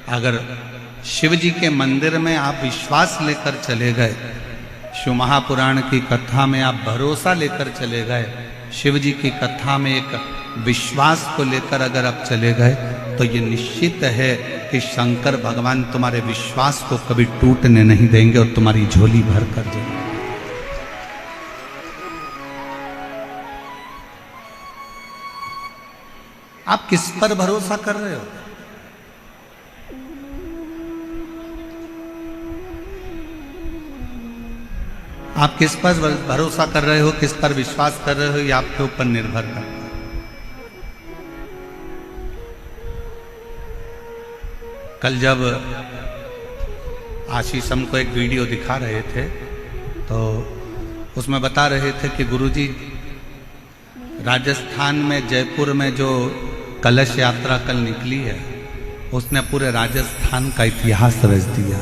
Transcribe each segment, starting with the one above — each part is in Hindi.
अगर शिव जी के मंदिर में आप विश्वास लेकर चले गए, शिव महापुराण की कथा में आप भरोसा लेकर चले गए, शिव जी की कथा में एक विश्वास को लेकर अगर आप चले गए, तो ये निश्चित है कि शंकर भगवान तुम्हारे विश्वास को कभी टूटने नहीं देंगे और तुम्हारी झोली भर कर देंगे। आप किस पर भरोसा कर रहे हो? आप किस पर भरोसा कर रहे हो, किस पर विश्वास कर रहे हो, ये आपके ऊपर निर्भर करता है। कल जब आशीष हमको एक वीडियो दिखा रहे थे, तो उसमें बता रहे थे कि गुरुजी राजस्थान में जयपुर में जो कलश यात्रा कल निकली है, उसने पूरे राजस्थान का इतिहास रच दिया,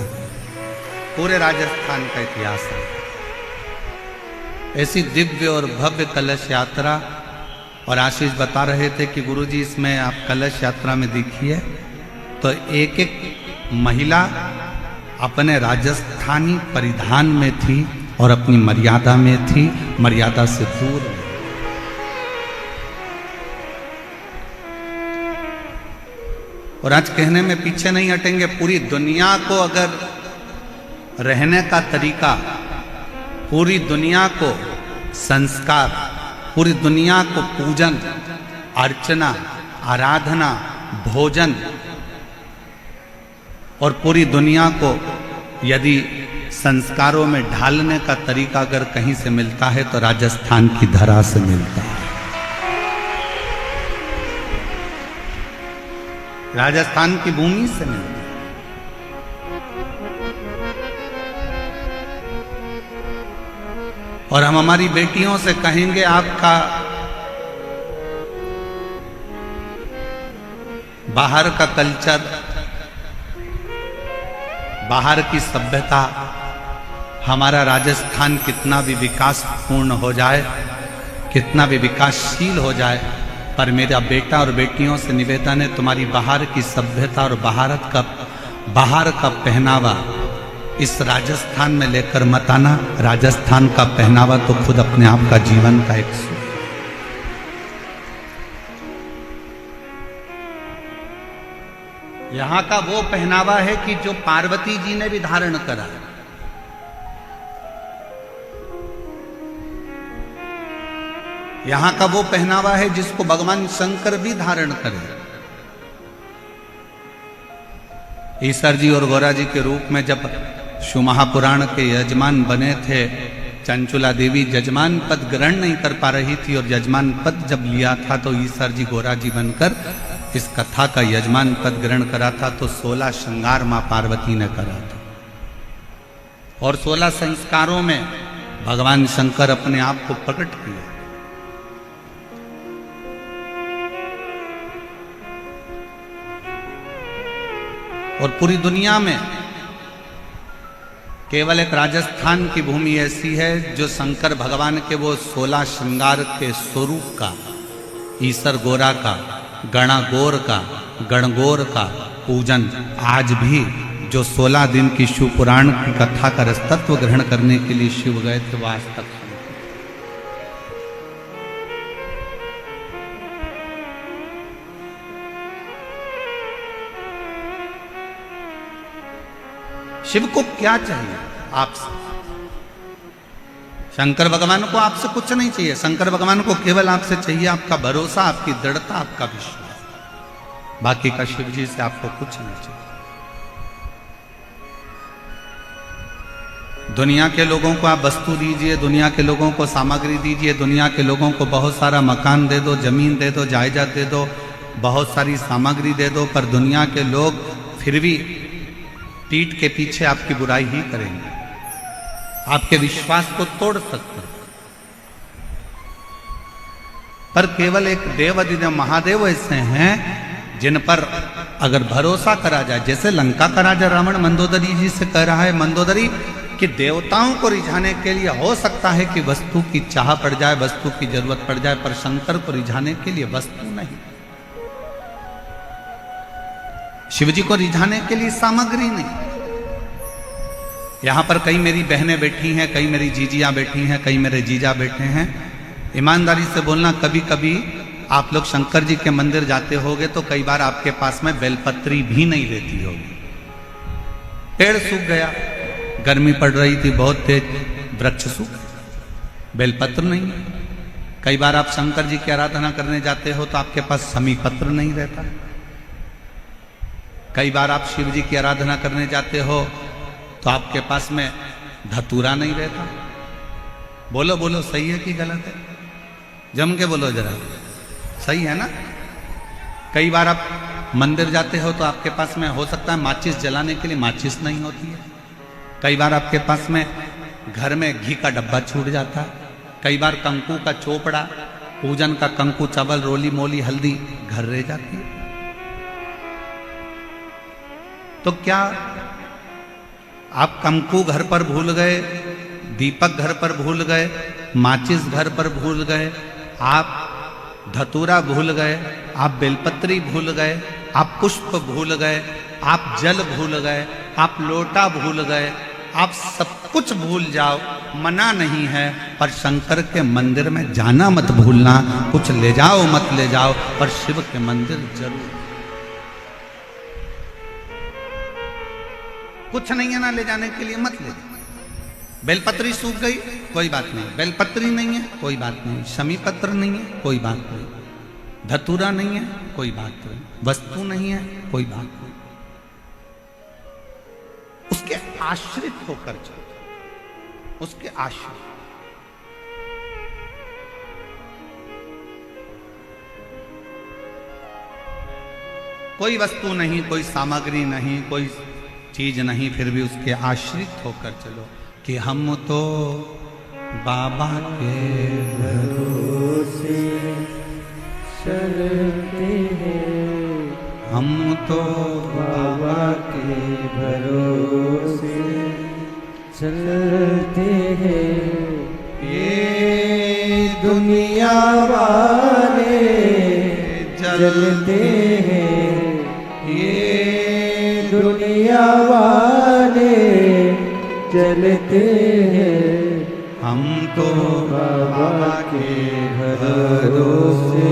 पूरे राजस्थान का इतिहास है। ऐसी दिव्य और भव्य कलश यात्रा। और आशीष बता रहे थे कि गुरुजी इसमें आप कलश यात्रा में देखिए तो एक एक महिला अपने राजस्थानी परिधान में थी और अपनी मर्यादा में थी, मर्यादा से दूर। और आज कहने में पीछे नहीं हटेंगे, पूरी दुनिया को अगर रहने का तरीका, पूरी दुनिया को संस्कार, पूरी दुनिया को पूजन, अर्चना, आराधना, भोजन और पूरी दुनिया को यदि संस्कारों में ढालने का तरीका अगर कहीं से मिलता है तो राजस्थान की धरा से मिलता है। राजस्थान की भूमि से मिलता है। और हम हमारी बेटियों से कहेंगे आपका बाहर का कल्चर, बाहर की सभ्यता, हमारा राजस्थान कितना भी विकासपूर्ण हो जाए, कितना भी विकासशील हो जाए, पर मेरा बेटा और बेटियों से निवेदन है, तुम्हारी बाहर की सभ्यता और बाहर का पहनावा इस राजस्थान में लेकर मत आना। राजस्थान का पहनावा तो खुद अपने आप का जीवन का एक सुख। यहां का वो पहनावा है कि जो पार्वती जी ने भी धारण करा। यहां का वो पहनावा है जिसको भगवान शंकर भी धारण करे। ईश्वर जी और गौरा जी के रूप में जब शिव महापुराण के यजमान बने थे, चंचुला देवी यजमान पद ग्रहण नहीं कर पा रही थी और यजमान पद जब लिया था तो ईश्वर जी गौरा जी बनकर इस कथा का यजमान पद ग्रहण करा था। तो 16 श्रृंगार मां पार्वती ने करा था और 16 संस्कारों में भगवान शंकर अपने आप को प्रकट किया। और पूरी दुनिया में केवल एक राजस्थान की भूमि ऐसी है जो शंकर भगवान के वो 16 श्रृंगार के स्वरूप का, ईसर गोरा का, गणागौर का, गणगौर का पूजन आज भी जो 16 दिन की शिव पुराण की कथा का रसतत्व ग्रहण करने के लिए शिव गए थे, वो आज तक शिव को क्या चाहिए आपसे? शंकर भगवान को आपसे कुछ नहीं चाहिए। शंकर भगवान को केवल आपसे चाहिए आपका भरोसा, आपकी दृढ़ता, आपका विश्वास। बाकी का शिव जी से आपको कुछ नहीं चाहिए। दुनिया के लोगों को आप वस्तु दीजिए, दुनिया के लोगों को सामग्री दीजिए, दुनिया के लोगों को बहुत सारा मकान दे दो, जमीन दे दो, जायदाद दे दो, बहुत सारी सामग्री दे दो, पर दुनिया के लोग फिर भी पीठ के पीछे आपकी बुराई ही करेंगे, आपके विश्वास को तोड़ सकते हैं। पर केवल एक देव अधिदेव महादेव ऐसे हैं जिन पर अगर भरोसा करा जाए, जैसे लंका का राजा रावण मंदोदरी जी से कह रहा है, मंदोदरी कि देवताओं को रिझाने के लिए हो सकता है कि वस्तु की चाह पड़ जाए, वस्तु की जरूरत पड़ जाए, पर शंकर को रिझाने के लिए वस्तु नहीं। शिव जी को रिझाने के लिए सामग्री नहीं। यहां पर कई मेरी बहनें बैठी हैं, कई मेरी जीजियां बैठी हैं, कई मेरे जीजा बैठे हैं। ईमानदारी से बोलना, कभी कभी आप लोग शंकर जी के मंदिर जाते होगे तो कई बार आपके पास में बेलपत्री भी नहीं रहती होगी। पेड़ सूख गया, गर्मी पड़ रही थी बहुत तेज, वृक्ष सूख, बेलपत्र नहीं। कई बार आप शंकर जी की आराधना करने जाते हो तो आपके पास समी पत्र नहीं रहता। कई बार आप शिव जी की आराधना करने जाते हो तो आपके पास में धतूरा नहीं रहता। बोलो बोलो, सही है कि गलत है? जम के बोलो जरा, सही है ना? कई बार आप मंदिर जाते हो तो आपके पास में हो सकता है माचिस जलाने के लिए माचिस नहीं होती है। कई बार आपके पास में घर में घी का डब्बा छूट जाता है। कई बार कंकु का चोपड़ा, पूजन का कंकु, चावल, रोली मोली, हल्दी घर रह जाती है। तो क्या आप कंकु घर पर भूल गए, दीपक घर पर भूल गए, माचिस घर पर भूल गए, आप धतूरा भूल गए, आप बेलपत्री भूल गए, आप पुष्प भूल गए, आप जल भूल गए, आप लोटा भूल गए, आप सब कुछ भूल जाओ, मना नहीं है, पर शंकर के मंदिर में जाना मत भूलना। कुछ ले जाओ मत ले जाओ, पर शिव के मंदिर जरूर। कुछ नहीं है ना ले जाने के लिए, मत ले जाओ। बेलपत्री सूख गई, कोई बात नहीं। बेलपत्री नहीं है, कोई बात नहीं। शमी पत्र नहीं है, कोई बात नहीं। धतूरा नहीं है, कोई बात नहीं। वस्तु नहीं है, कोई बात नहीं। उसके आश्रित होकर चलो, उसके आश्रित। कोई वस्तु नहीं, कोई सामग्री नहीं, कोई चीज नहीं, फिर भी उसके आश्रित होकर चलो कि हम तो बाबा के भरोसे चलते हैं, हम तो बाबा के भरोसे चलते हैं। ये दुनिया वाले जलते हैं, ये दुनिया वाले चलते हैं, हम तो बाबा के भरोसे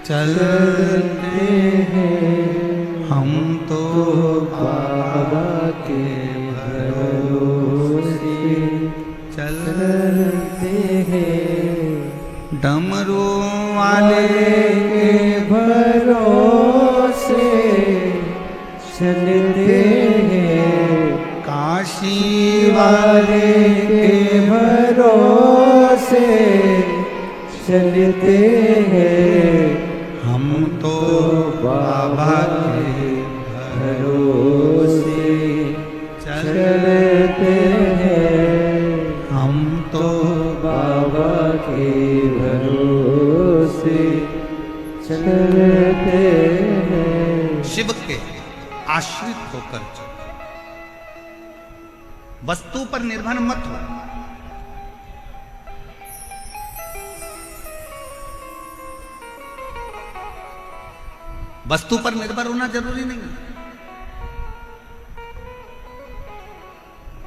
चलते हैं, हम तो बाबा के भरोसे चलते हैं। डमरू वाले के भरोसे चलते हैं, काशी वाले के भरोसे चलते हैं, हम तो बाबा के भरोसे चलते हैं, हम तो बाबा के भरोसे चलते हैं। शिव के आश्रित होकर चलो, वस्तु पर निर्भर मत हो। वस्तु पर निर्भर होना जरूरी नहीं है।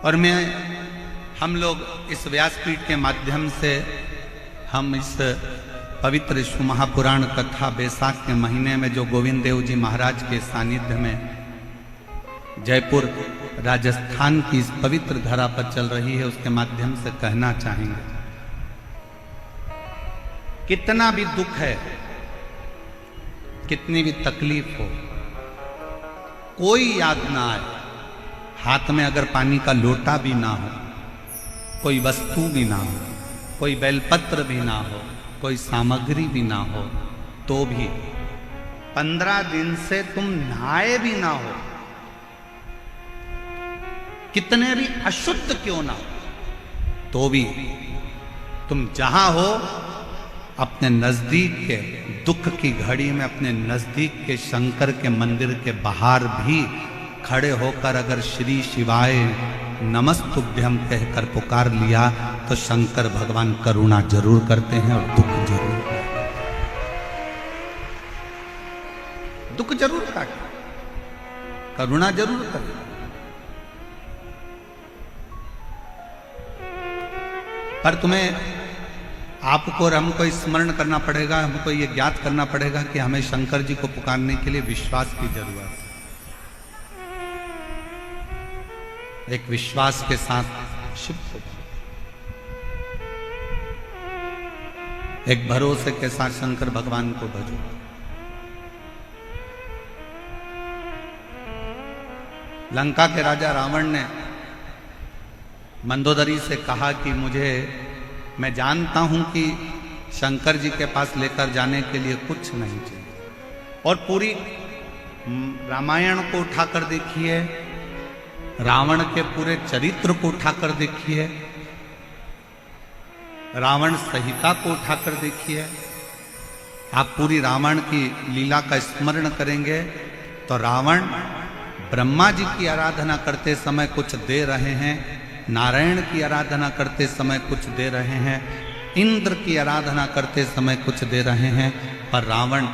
और हम लोग इस व्यासपीठ के माध्यम से हम इस पवित्र शिव महापुराण कथा बैसाख के महीने में जो गोविंद देव जी महाराज के सानिध्य में जयपुर राजस्थान की इस पवित्र धरा पर चल रही है, उसके माध्यम से कहना चाहेंगे, कितना भी दुख है, कितनी भी तकलीफ हो, कोई याद ना आए, हाथ में अगर पानी का लोटा भी ना हो, कोई वस्तु भी ना हो, कोई बेलपत्र भी ना हो, कोई सामग्री भी ना हो, तो भी 15 दिन से तुम नहाए भी ना हो, कितने भी अशुद्ध क्यों ना हो, तो भी तुम जहां हो अपने नजदीक के दुख की घड़ी में अपने नजदीक के शंकर के मंदिर के बाहर भी खड़े होकर अगर श्री शिवाय नमस्तुभ्यम कहकर पुकार लिया तो शंकर भगवान करुणा जरूर करते हैं और दुख जरूर काटते करुणा जरूर करें, पर तुम्हें आपको और हमको स्मरण करना पड़ेगा, हमको ये ज्ञात करना पड़ेगा कि हमें शंकर जी को पुकारने के लिए विश्वास की जरूरत है। एक विश्वास के साथ शिव को, एक भरोसे के साथ शंकर भगवान को भजो। लंका के राजा रावण ने मंदोदरी से कहा कि मैं जानता हूं कि शंकर जी के पास लेकर जाने के लिए कुछ नहीं चाहिए, और पूरी रामायण को उठाकर देखिए, रावण के पूरे चरित्र को उठाकर देखिए, रावण संहिता को उठाकर देखिए, आप पूरी रावण की लीला का स्मरण करेंगे तो रावण ब्रह्मा जी की आराधना करते समय कुछ दे रहे हैं, नारायण की आराधना करते समय कुछ दे रहे हैं, इंद्र की आराधना करते समय कुछ दे रहे हैं, पर रावण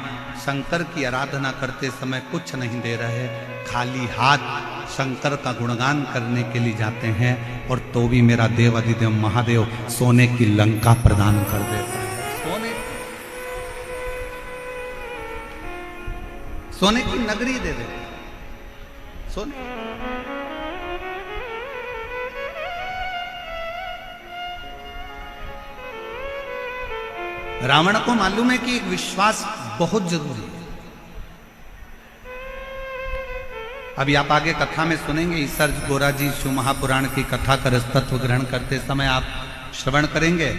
शंकर की आराधना करते समय कुछ नहीं दे रहे, खाली हाथ शंकर का गुणगान करने के लिए जाते हैं, और तो भी मेरा देव अधिदेव महादेव सोने की लंका प्रदान कर देता है, सोने की नगरी दे देता है, सोने। रावण को मालूम है कि एक विश्वास बहुत जरूरी है। अभी आप आगे कथा में सुनेंगे, ईसर गोरा जी शिव महापुराण की कथा का रसतत्व ग्रहण करते समय आप श्रवण करेंगे,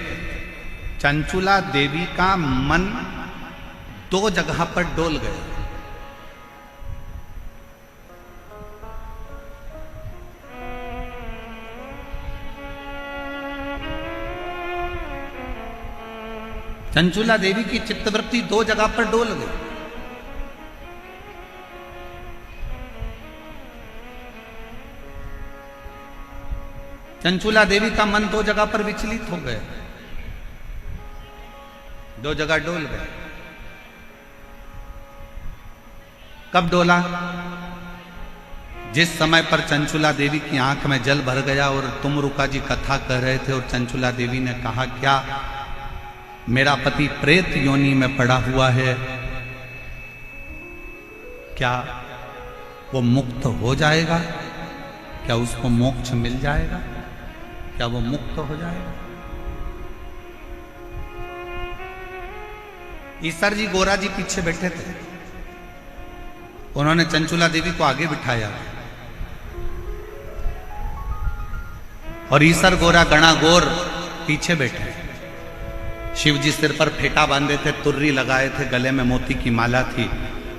चंचुला देवी का मन दो जगह पर डोल गया। चंचुला देवी की चित्तवृत्ति दो जगह पर डोल गई। चंचुला देवी का मन दो जगह पर विचलित हो गया, दो जगह डोल गया। कब डोला? जिस समय पर चंचुला देवी की आंख में जल भर गया और तुमरुका जी कथा कर रहे थे, और चंचुला देवी ने कहा, क्या मेरा पति प्रेत योनि में पड़ा हुआ है, क्या वो मुक्त हो जाएगा? क्या उसको मोक्ष मिल जाएगा? क्या वो मुक्त हो जाएगा? ईसर जी गोरा जी पीछे बैठे थे, उन्होंने चंचुला देवी को आगे बिठाया, और ईसर गोरा गणा गोर पीछे बैठे। शिव जी सिर पर फेटा बांधे थे, तुर्री लगाए थे, गले में मोती की माला थी,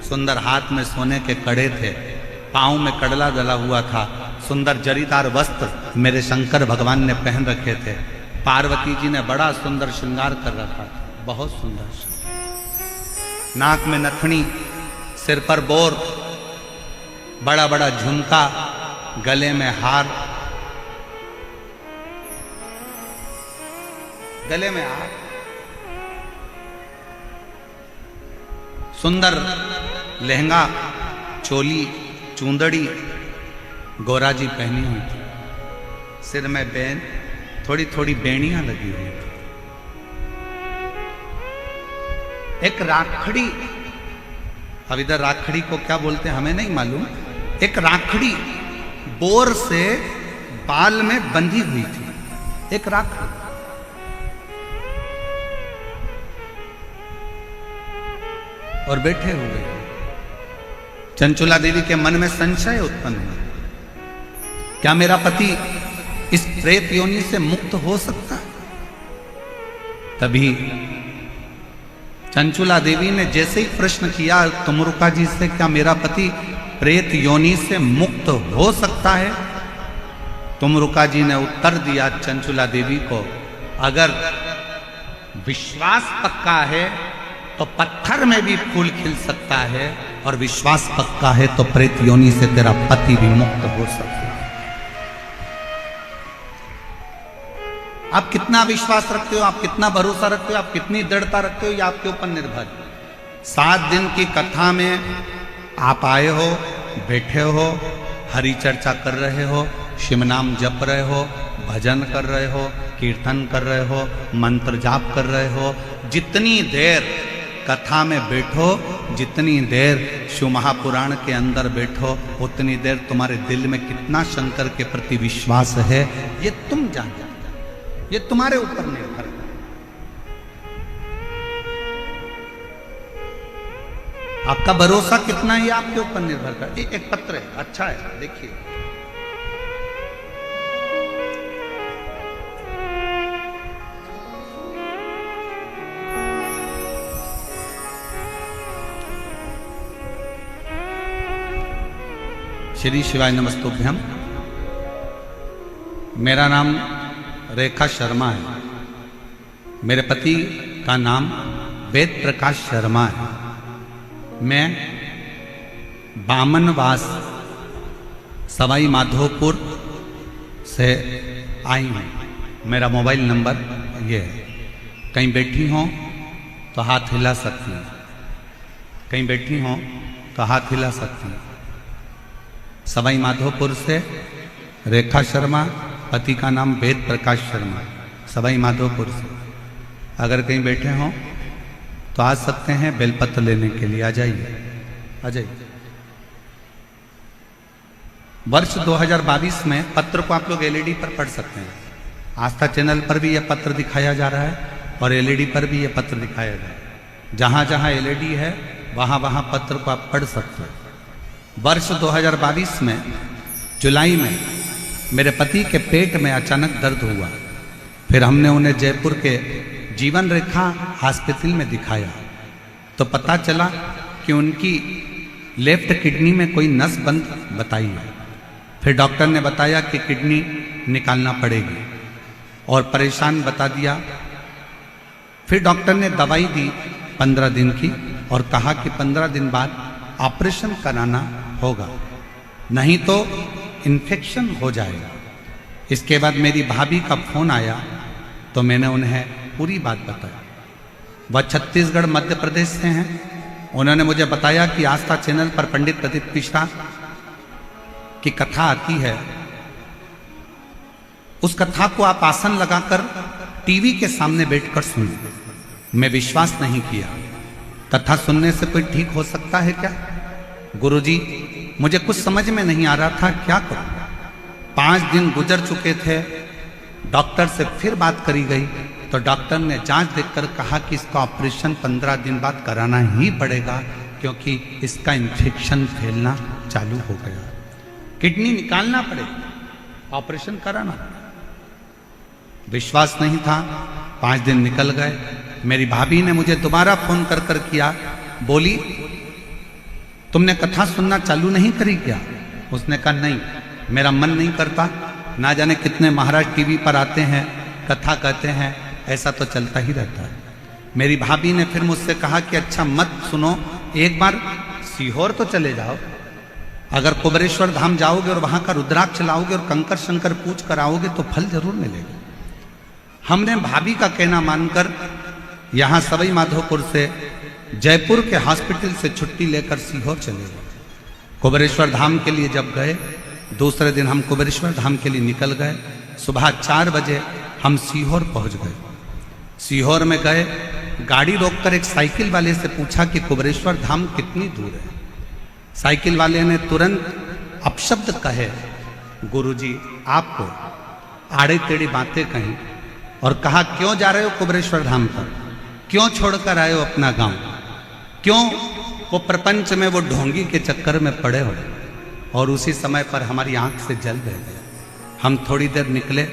सुंदर हाथ में सोने के कड़े थे, पांव में कड़ला डला हुआ था, सुंदर जरीदार वस्त्र मेरे शंकर भगवान ने पहन रखे थे। पार्वती जी ने बड़ा सुंदर श्रृंगार कर रखा था, बहुत सुंदर। नाक में नथनी, सिर पर बोर, बड़ा बड़ा झुमका, गले में हार, गले में हार, सुंदर लहंगा, चोली, चूंदड़ी गोरा जी पहनी हुई थी, सिर में बैन, थोड़ी थोड़ी बेड़ियां लगी हुई थी। एक राखड़ी, अब इधर राखड़ी को क्या बोलते हैं हमें नहीं मालूम, एक राखड़ी बोर से बाल में बंधी हुई थी, एक राखड़ी। और बैठे हुए चंचुला देवी के मन में संशय उत्पन्न हुआ, क्या मेरा पति इस प्रेत योनि से मुक्त हो सकता है? तभी चंचुला देवी ने जैसे ही प्रश्न किया तुमरुका जी से, क्या मेरा पति प्रेत योनि से मुक्त हो सकता है? तुमरुका जी ने उत्तर दिया चंचुला देवी को, अगर विश्वास पक्का है तो पत्थर में भी फूल खिल सकता है, और विश्वास पक्का है तो प्रेत योनि से तेरा पति भी मुक्त हो सकता है। आप कितना विश्वास रखते हो, आप कितना भरोसा रखते हो, आप कितनी दृढ़ता रखते हो, ये आपके ऊपर निर्भर है। 7 दिन की कथा में आप आए हो, बैठे हो, हरि चर्चा कर रहे हो, शिव नाम जप रहे हो, भजन कर रहे हो, कीर्तन कर रहे हो, मंत्र जाप कर रहे हो, जितनी देर कथा में बैठो, जितनी देर शिव महापुराण के अंदर बैठो, उतनी देर तुम्हारे दिल में कितना शंकर के प्रति विश्वास है ये तुम जानो, ये तुम्हारे ऊपर निर्भर है। आपका भरोसा कितना है आपके ऊपर निर्भर कर। एक पत्र है, अच्छा है, देखिए। श्री शिवाय नमस्तुभ्यम। मेरा नाम रेखा शर्मा है। मेरे पति का नाम वेद प्रकाश शर्मा है। मैं बामनवास सवाई माधोपुर से आई हूँ। मेरा मोबाइल नंबर ये है। कहीं बैठी हो तो हाथ हिला सकती हैं, कहीं बैठी हो तो हाथ हिला सकती हैं। सवाई माधोपुर से रेखा शर्मा, पति का नाम वेद प्रकाश शर्मा, सवाई माधोपुर से। अगर कहीं बैठे हों तो आ सकते हैं बेलपत्र लेने के लिए। आ जाइए, आ जाइए। वर्ष 2022 में पत्र को आप लोग एलईडी पर पढ़ सकते हैं। आस्था चैनल पर भी यह पत्र दिखाया जा रहा है और एलईडी पर भी यह पत्र दिखाया जा रहा है। जहाँ जहाँ एलईडी है वहाँ वहाँ पत्र को आप पढ़ सकते हैं। वर्ष 2022 में जुलाई में मेरे पति के पेट में अचानक दर्द हुआ। फिर हमने उन्हें जयपुर के जीवन रेखा हॉस्पिटल में दिखाया तो पता चला कि उनकी लेफ्ट किडनी में कोई नस बंद बताई है। फिर डॉक्टर ने बताया कि किडनी निकालना पड़ेगी और परेशान बता दिया। फिर डॉक्टर ने दवाई दी 15 दिन की और कहा कि 15 दिन बाद ऑपरेशन कराना होगा, नहीं तो इन्फेक्शन हो जाएगा। इसके बाद मेरी भाभी का फोन आया तो मैंने उन्हें पूरी बात बताई। वह छत्तीसगढ़ मध्य प्रदेश से हैं। उन्होंने मुझे बताया कि आस्था चैनल पर पंडित प्रदीप मिश्रा की कथा आती है, उस कथा को आप आसन लगाकर टीवी के सामने बैठकर सुनिए। मैं विश्वास नहीं किया। कथा सुनने से कोई ठीक हो सकता है क्या? गुरुजी, मुझे कुछ समझ में नहीं आ रहा था, क्या करूं। 5 दिन गुजर चुके थे। डॉक्टर से फिर बात करी गई तो डॉक्टर ने जांच देखकर कहा कि इसका ऑपरेशन 15 दिन बाद कराना ही पड़ेगा क्योंकि इसका इन्फेक्शन फैलना चालू हो गया। किडनी निकालना पड़ेगा, ऑपरेशन कराना पड़ेगा। विश्वास नहीं था। 5 दिन निकल गए। मेरी भाभी ने मुझे दोबारा फोन कर कर किया, बोली तुमने कथा सुनना चालू नहीं करी क्या? उसने कहा नहीं, मेरा मन नहीं करता। ना जाने कितने महाराज टीवी पर आते हैं, कथा कहते हैं, ऐसा तो चलता ही रहता है। मेरी भाभी ने फिर मुझसे कहा कि अच्छा मत सुनो, एक बार सीहोर तो चले जाओ। अगर कुबेरेश्वर धाम जाओगे और वहां का रुद्राक्ष लाओगे और कंकर शंकर पूछ कर आओगे तो फल जरूर मिलेगा। हमने भाभी का कहना मानकर यहां सवाई माधोपुर से जयपुर के हॉस्पिटल से छुट्टी लेकर सीहोर चले गए। कुबेरेश्वर धाम के लिए जब गए, दूसरे दिन हम कुबेरेश्वर धाम के लिए निकल गए। सुबह 4 बजे हम सीहोर पहुंच गए। सीहोर में गए, गाड़ी रोककर एक साइकिल वाले से पूछा कि कुबेरेश्वर धाम कितनी दूर है। साइकिल वाले ने तुरंत अपशब्द कहे, गुरुजी आपको आड़े टेढ़ी बातें कहीं और कहा क्यों जा रहे हो कुबेरेश्वर धाम पर, क्यों छोड़कर आए हो अपना गांव, क्यों वो प्रपंच में वो ढोंगी के चक्कर में पड़े हो। और उसी समय पर हमारी आंख से जल बह गया। हम थोड़ी देर निकले।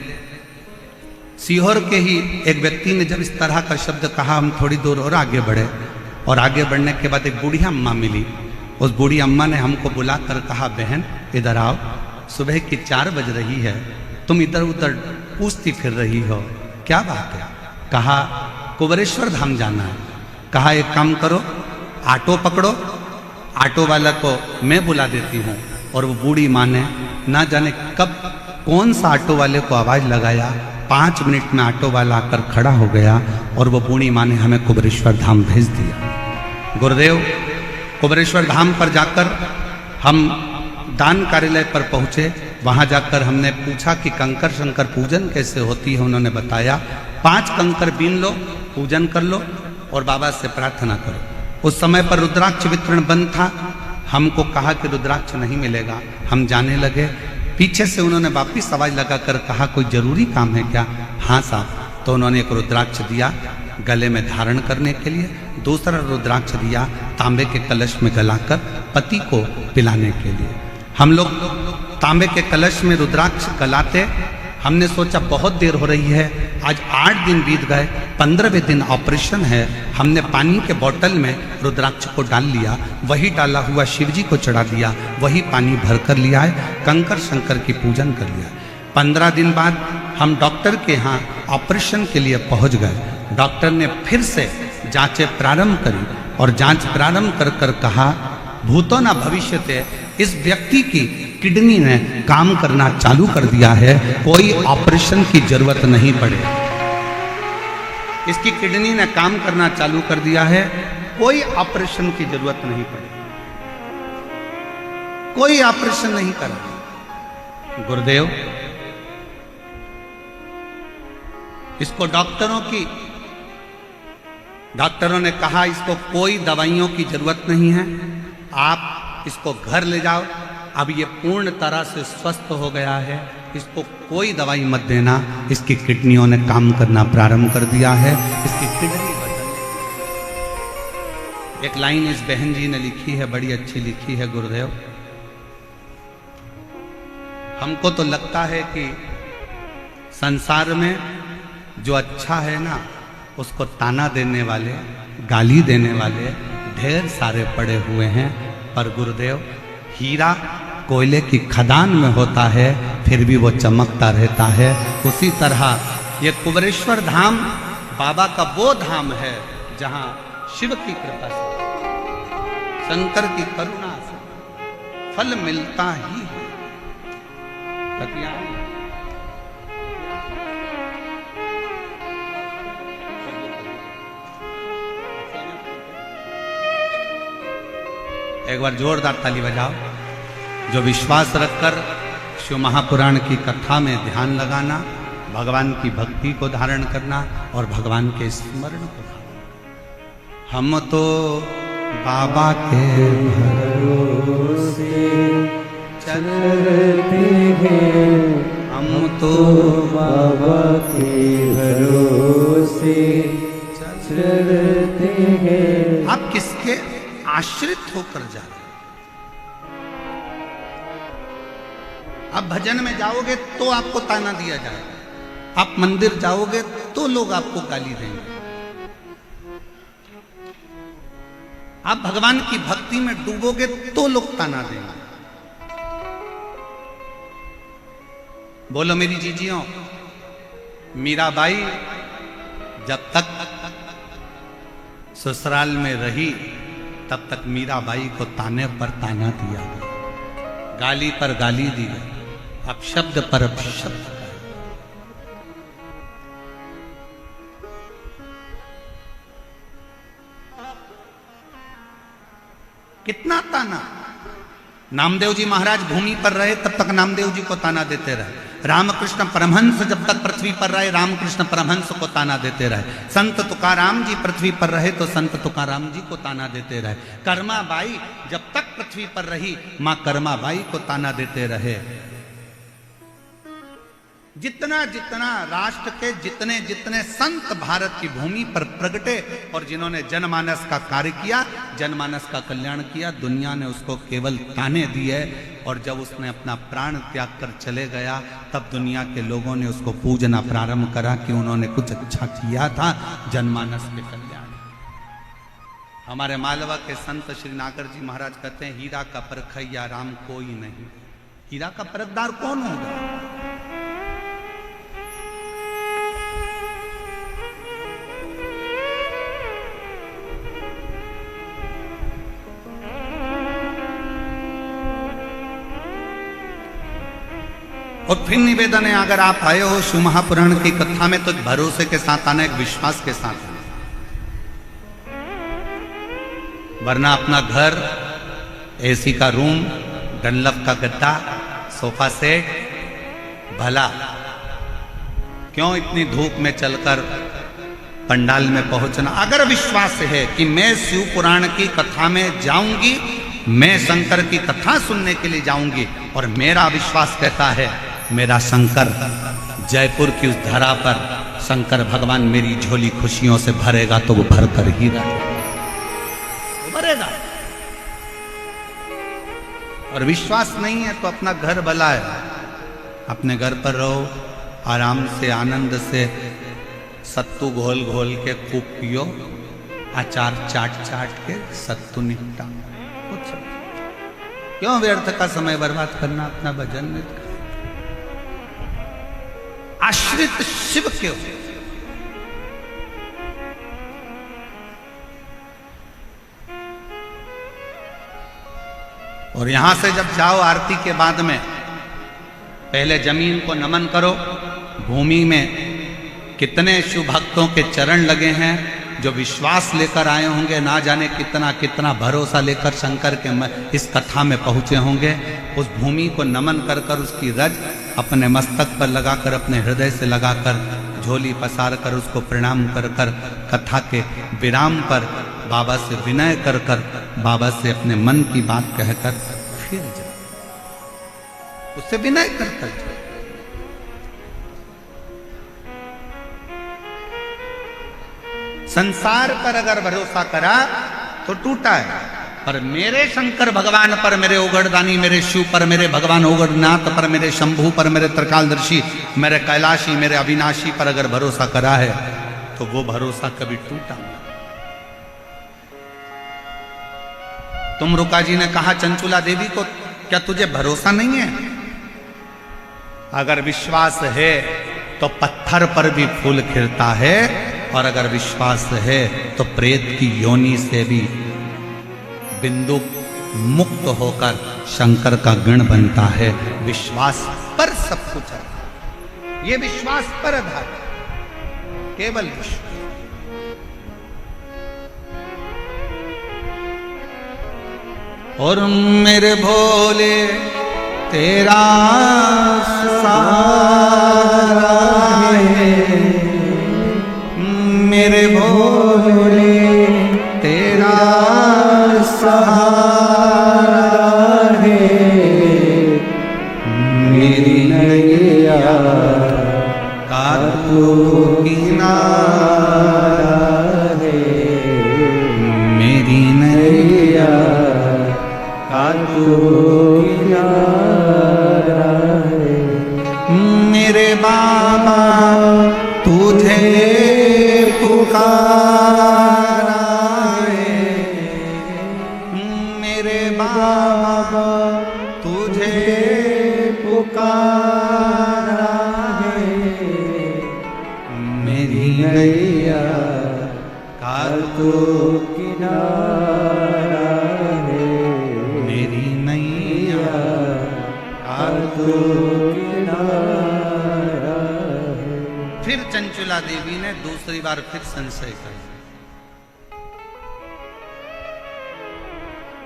सीहोर के ही एक व्यक्ति ने जब इस तरह का शब्द कहा, हम थोड़ी दूर और आगे बढ़े और आगे बढ़ने के बाद एक बूढ़ी अम्मा मिली। उस बूढ़ी अम्मा ने हमको बुलाकर कहा, बहन इधर आओ, सुबह की 4 बज रही है, तुम इधर उधर पूछती फिर रही हो, क्या बात है? कहा कुबेरेश्वर धाम जाना है। कहा एक काम करो, ऑटो पकड़ो, ऑटो वाला को मैं बुला देती हूँ। और वो बूढ़ी माँ ने ना जाने कब कौन सा ऑटो वाले को आवाज़ लगाया, 5 मिनट में ऑटो वाला आकर खड़ा हो गया और वो बूढ़ी माँ ने हमें कुबेरेश्वर धाम भेज दिया। गुरुदेव, कुबेरेश्वर धाम पर जाकर हम दान कार्यालय पर पहुंचे। वहां जाकर हमने पूछा कि कंकर शंकर पूजन कैसे होती है। उन्होंने बताया 5 कंकर बीन लो, पूजन कर लो और बाबा से प्रार्थना करो। उस समय पर रुद्राक्ष वितरण बंद था। हमको कहा कि रुद्राक्ष नहीं मिलेगा। हम जाने लगे। पीछे से उन्होंने वापिस आवाज लगाकर कहा कोई जरूरी काम है क्या? हाँ साहब। तो उन्होंने एक रुद्राक्ष दिया गले में धारण करने के लिए, दूसरा रुद्राक्ष दिया तांबे के कलश में गलाकर पति को पिलाने के लिए। हम लोग तांबे के कलश में रुद्राक्ष गलाते। हमने सोचा बहुत देर हो रही है। आज 8 दिन बीत गए, 15वें दिन ऑपरेशन है। हमने पानी के बोतल में रुद्राक्ष को डाल लिया, वही डाला हुआ शिव जी को चढ़ा दिया, वही पानी भर कर लिया है, कंकर शंकर की पूजन कर लिया। 15 दिन बाद हम डॉक्टर के यहाँ ऑपरेशन के लिए पहुँच गए। डॉक्टर ने फिर से जांचें प्रारंभ करी और जांच प्रारंभ कर कर कहा भूतो न भविष्यते, इस व्यक्ति की किडनी ने काम करना चालू कर दिया है, कोई ऑपरेशन की जरूरत नहीं पड़े। इसकी किडनी ने काम करना चालू कर दिया है, कोई ऑपरेशन की जरूरत नहीं पड़े, कोई ऑपरेशन नहीं करा। गुरुदेव, इसको डॉक्टरों ने कहा इसको कोई दवाइयों की जरूरत नहीं है, आप इसको घर ले जाओ, अब ये पूर्ण तरह से स्वस्थ हो गया है, इसको कोई दवाई मत देना, इसकी किडनियों ने काम करना प्रारंभ कर दिया है, इसकी किडनी बदल। एक लाइन इस बहन जी ने लिखी है, बड़ी अच्छी लिखी है। गुरुदेव, हमको तो लगता है कि संसार में जो अच्छा है ना, उसको ताना देने वाले, गाली देने वाले ढेर सारे पड़े हुए हैं। पर गुरुदेव, हीरा कोयले की खदान में होता है, फिर भी वो चमकता रहता है। उसी तरह ये कुबेरेश्वर धाम बाबा का वो धाम है जहां शिव की कृपा से, शंकर की करुणा से फल मिलता ही है। एक बार जोरदार ताली बजाओ। जो विश्वास रखकर शिव महापुराण की कथा में ध्यान लगाना, भगवान की भक्ति को धारण करना और भगवान के स्मरण को धारण। हम तो बाबा के भरोसे चलते हैं, हम तो बाबा के भरोसे चलते हैं। आप किसके आश्रित होकर जा रहे? आप भजन में जाओगे तो आपको ताना दिया जाएगा, आप मंदिर जाओगे तो लोग आपको गाली देंगे, आप भगवान की भक्ति में डूबोगे तो लोग ताना देंगे। बोलो मेरी जीजियों, मीराबाई जब तक ससुराल में रही तब तक मीराबाई को ताने पर ताना दिया गया, गाली पर गाली दी गई, अपशब्द पर अपशब्द। कितना ताना। नामदेव जी महाराज भूमि पर रहे तब तक नामदेव जी को ताना देते रहे। रामकृष्ण परमहंस जब तक पृथ्वी पर रहे, रामकृष्ण परमहंस को ताना देते रहे। संत तुकाराम जी पृथ्वी पर रहे तो संत तुकाराम जी को ताना देते रहे। कर्माबाई जब तक पृथ्वी पर रही, मां कर्माबाई को ताना देते रहे। जितना जितना राष्ट्र के जितने जितने संत भारत की भूमि पर प्रगटे और जिन्होंने जनमानस का कार्य किया, जनमानस का कल्याण किया, दुनिया ने उसको केवल ताने दिए। और जब उसने अपना प्राण त्याग कर चले गया, तब दुनिया के लोगों ने उसको पूजना प्रारंभ करा कि उन्होंने कुछ अच्छा किया था जनमानस के कल्याण। हमारे मालवा के संत श्री नागर जी महाराज कहते हैं, हीरा का परखैया राम कोई नहीं। हीरा का परखदार कौन होगा? और फिर निवेदन है, अगर आप आए हो शिव महापुराण की कथा में तो एक भरोसे के साथ आना, एक विश्वास के साथ आना, वरना अपना घर, एसी का रूम, डनलप का गद्दा, सोफा सेट, भला क्यों इतनी धूप में चलकर पंडाल में पहुंचना? अगर विश्वास है कि मैं शिव पुराण की कथा में जाऊंगी, मैं शंकर की कथा सुनने के लिए जाऊंगी, और मेरा विश्वास कहता है मेरा शंकर जयपुर की उस धरा पर शंकर भगवान मेरी झोली खुशियों से भरेगा, तो वो भर कर ही भरेगा। और विश्वास नहीं है तो अपना घर भला है, अपने घर पर रहो, आराम से आनंद से सत्तू घोल घोल के खूब पियो, अचार चाट चाट के सत्तू निपटा। कुछ क्यों व्यर्थ का समय बर्बाद करना अपना भजन में? आश्रित शिव क्यों? और यहां से जब जाओ आरती के बाद में पहले जमीन को नमन करो। भूमि में कितने शिव भक्तों के चरण लगे हैं जो विश्वास लेकर आए होंगे, ना जाने कितना कितना भरोसा लेकर शंकर के इस कथा में पहुंचे होंगे। उस भूमि को नमन कर कर उसकी रज अपने मस्तक पर लगाकर, अपने हृदय से लगाकर, झोली पसार कर उसको प्रणाम कर कर, कथा के विराम पर बाबा से विनय कर कर, बाबा से अपने मन की बात कहकर फिर जाओ, उससे विनय कर कर। संसार पर अगर भरोसा करा तो टूटा है, पर मेरे शंकर भगवान पर, मेरे ओगड़दानी, मेरे शिव पर, मेरे भगवान ओगड़नाथ पर, मेरे शंभू पर, मेरे त्रिकालदर्शी, मेरे कैलाशी, मेरे अविनाशी पर अगर भरोसा करा है तो वो भरोसा कभी टूटा नहीं। तुम रुका जी ने कहा चंचुला देवी को, क्या तुझे भरोसा नहीं है? अगर विश्वास है तो पत्थर पर भी फूल खिलता है, और अगर विश्वास है तो प्रेत की योनि से भी बिंदु मुक्त होकर शंकर का गण बनता है। विश्वास पर सब कुछ है, ये विश्वास पर आधार, केवल विश्वास। और मेरे भोले तेरा सहारा है, मेरे भोले तेरा सहारा है, मेरी नैया का तू किनारा है, मेरी नैया का तू किनारा है। मेरे बाबा तुझे पुकारा है, मेरे बाबा तुझे पुकारा है, मेरी नैया का तू किनारा है, मेरी नैया का तू किनारा है। फिर चंचुला देवी ने दूसरी बार फिर संशय कर।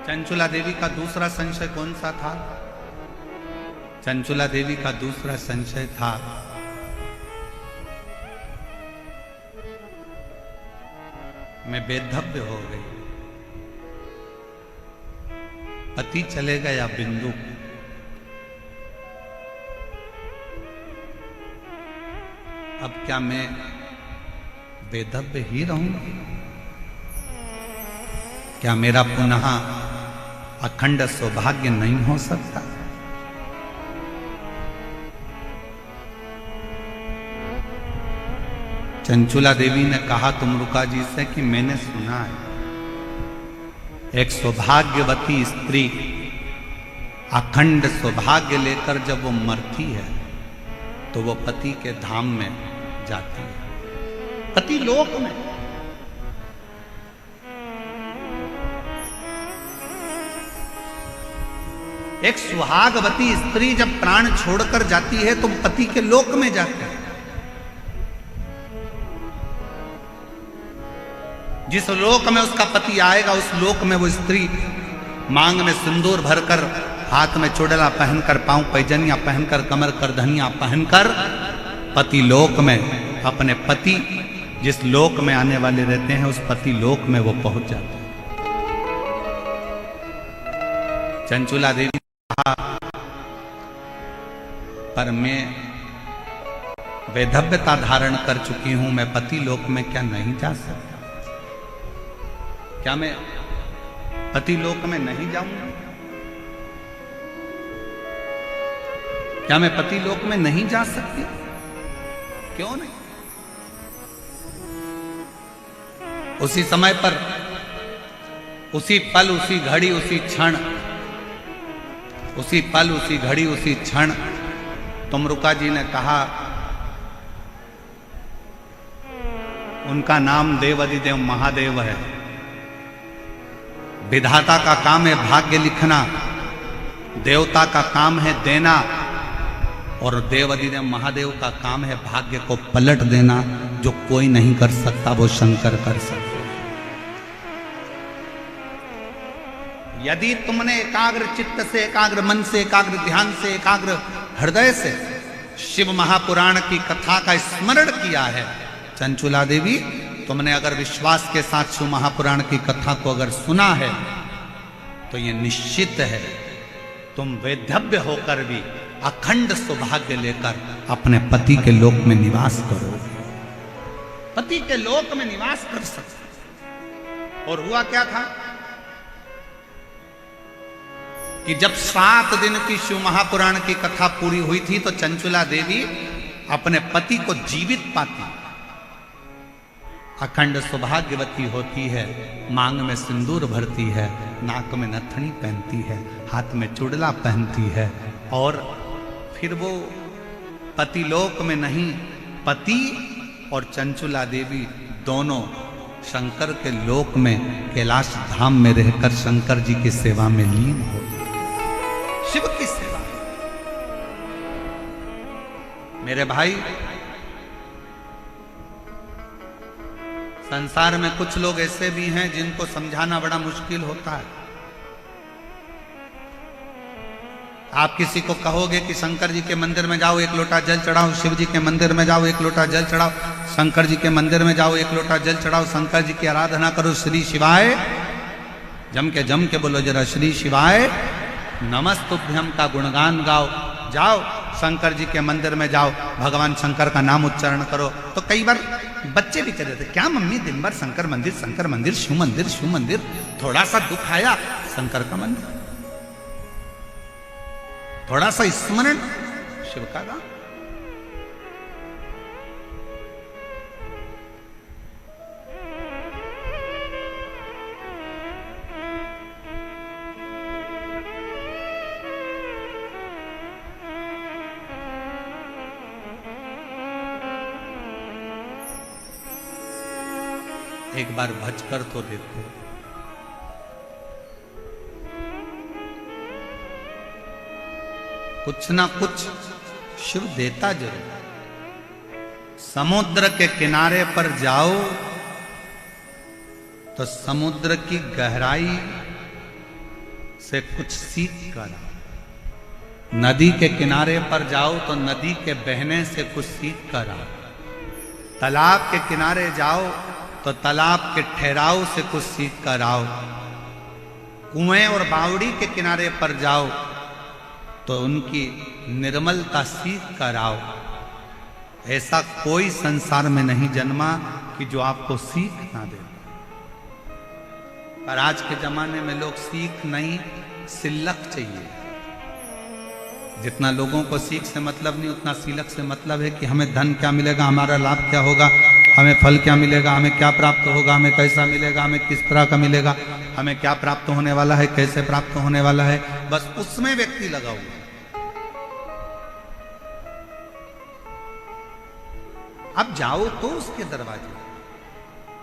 चंचुला देवी का दूसरा संशय कौन सा था? चंचुला देवी का दूसरा संशय था, मैं बेधव्य हो गई, पति चले गया बिंदु, अब क्या मैं बेधव्य ही रहूंगी? क्या मेरा पुनः अखंड सौभाग्य नहीं हो सकता? चंचुला देवी ने कहा तुमरुका जी से कि मैंने सुना है एक सौभाग्यवती स्त्री अखंड सौभाग्य लेकर जब वो मरती है तो वो पति के धाम में जाती है, पति लोक में। एक सुहागवती स्त्री जब प्राण छोड़कर जाती है तो पति के लोक में जाती है। जिस लोक में उसका पति आएगा उस लोक में वो स्त्री मांग में सिंदूर भरकर हाथ में चुड़ला पहनकर, पांव पैजनिया पहनकर, कमर कर धनिया पहनकर पति लोक में अपने पति जिस लोक में आने वाले रहते हैं उस पति लोक में वो पहुंच जाते हैं। चंचुला देवी ने कहा, पर मैं वैधव्यता धारण कर चुकी हूं, मैं पति लोक में क्या नहीं जा सकता? क्या मैं पति लोक में नहीं जाऊंगा? क्या मैं पति लोक में नहीं जा सकती? क्यों नहीं? उसी समय पर, उसी पल, उसी घड़ी, उसी क्षण, उसी पल, उसी घड़ी, उसी क्षण तुमरुका जी ने कहा, उनका नाम देवाधिदेव महादेव है। विधाता का काम है भाग्य लिखना, देवता का काम है देना, और देवाधिदेव महादेव का काम है भाग्य को पलट देना। जो कोई नहीं कर सकता वो शंकर कर सकते। यदि तुमने एकाग्र चित्त से, एकाग्र मन से, एकाग्र ध्यान से, एकाग्र हृदय से शिव महापुराण की कथा का स्मरण किया है, चंचुला देवी, तुमने अगर विश्वास के साथ शिव महापुराण की कथा को अगर सुना है तो ये निश्चित है तुम वैधव्य होकर भी अखंड सौभाग्य लेकर अपने पति के लोक में निवास करोगे, पति के लोक में निवास कर सकते। और हुआ क्या था कि जब 7 दिन की शिव महापुराण की कथा पूरी हुई थी तो चंचुला देवी अपने पति को जीवित पाती, अखंड सौभाग्यवती होती है, मांग में सिंदूर भरती है, नाक में नथनी पहनती है, हाथ में चुड़ला पहनती है, और फिर वो पतिलोक में नहीं, पति और चंचुला देवी दोनों शंकर के लोक में कैलाश धाम में रहकर शंकर जी की सेवा में लीन हो, शिव की सेवा। मेरे भाई, संसार में कुछ लोग ऐसे भी हैं जिनको समझाना बड़ा मुश्किल होता है। आप किसी को कहोगे कि शंकर जी के मंदिर में जाओ, एक लोटा जल चढ़ाओ, शिव जी के मंदिर में जाओ, एक लोटा जल चढ़ाओ, शंकर जी के मंदिर में जाओ, एक लोटा जल चढ़ाओ, शंकर जी की आराधना करो, श्री शिवाय, जम के बोलो जरा, श्री शिवाय नमस्तुभ्यम का गुणगान गाओ, जाओ शंकर जी के मंदिर में जाओ, भगवान शंकर का नाम उच्चारण करो। तो कई बार बच्चे भी कह रहे थे, क्या मम्मी दिन भर शंकर मंदिर, शंकर मंदिर, शिव मंदिर, शिव मंदिर, थोड़ा सा दुख आया शंकर का मंदिर, थोड़ा सा स्मरण शिव का गान। एक बार भज कर तो देखो, कुछ ना कुछ शिव देता जरूर। समुद्र के किनारे पर जाओ तो समुद्र की गहराई से कुछ सीख कर आओ, नदी के किनारे पर जाओ तो नदी के बहने से कुछ सीख कर आओ, तालाब के किनारे जाओ तो तालाब के ठहराव से कुछ सीख कर आओ, कुएं और बावड़ी के किनारे पर जाओ तो उनकी निर्मलता सीख कर आओ। ऐसा कोई संसार में नहीं जन्मा कि जो आपको सीख ना दे। पर आज के जमाने में लोग सीख नहीं, सिलक चाहिए। जितना लोगों को सीख से मतलब नहीं, उतना सिलक से मतलब है कि हमें धन क्या मिलेगा, हमारा लाभ क्या होगा, हमें फल क्या मिलेगा, हमें क्या प्राप्त होगा, हमें कैसा मिलेगा, हमें किस तरह का मिलेगा, हमें क्या प्राप्त होने वाला है, कैसे प्राप्त होने वाला है, बस उसमें व्यक्ति लगा हुआ। अब जाओ तो उसके दरवाजे,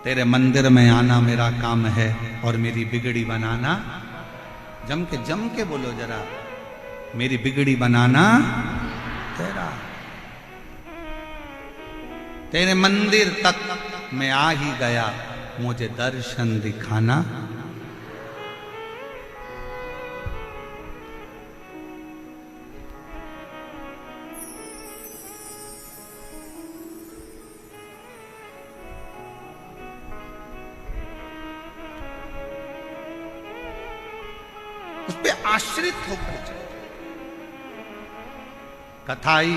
तेरे मंदिर में आना मेरा काम है और मेरी बिगड़ी बनाना, जम के बोलो जरा, मेरी बिगड़ी बनाना तेरा, तेरे मंदिर तक मैं आ ही गया, मुझे दर्शन दिखाना। पे आश्रित होकर चले। कथा आई,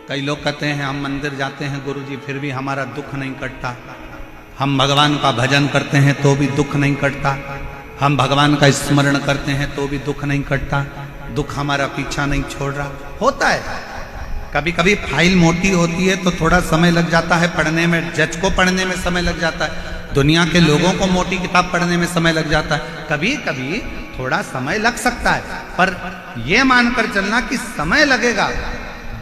कई लोग कहते हैं हम मंदिर जाते हैं गुरुजी फिर भी हमारा दुख नहीं कटता, हम भगवान का भजन करते हैं तो भी दुख नहीं कटता, हम भगवान का स्मरण करते हैं तो भी दुख नहीं कटता, दुख हमारा पीछा नहीं छोड़ रहा। होता है, कभी कभी फाइल मोटी होती है तो थोड़ा समय लग जाता है पढ़ने में, जज को पढ़ने में समय लग जाता है, दुनिया के लोगों को मोटी किताब पढ़ने में समय लग जाता है, कभी कभी थोड़ा समय लग सकता है, पर यह मानकर चलना कि समय लगेगा,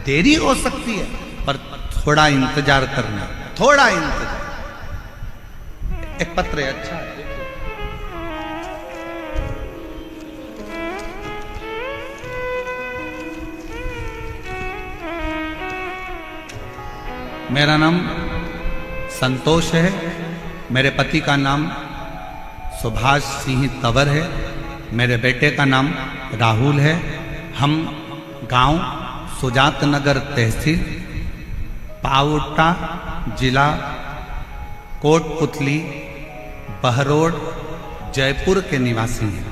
देरी हो सकती है, पर थोड़ा इंतजार करना, थोड़ा इंतजार। एक पत्र है, अच्छा है, मेरा नाम संतोष है, मेरे पति का नाम सुभाष सिंह तंवर है, मेरे बेटे का नाम राहुल है। हम गांव सुजात नगर तहसील पावटा जिला कोटपुतली बहरोड जयपुर के निवासी हैं।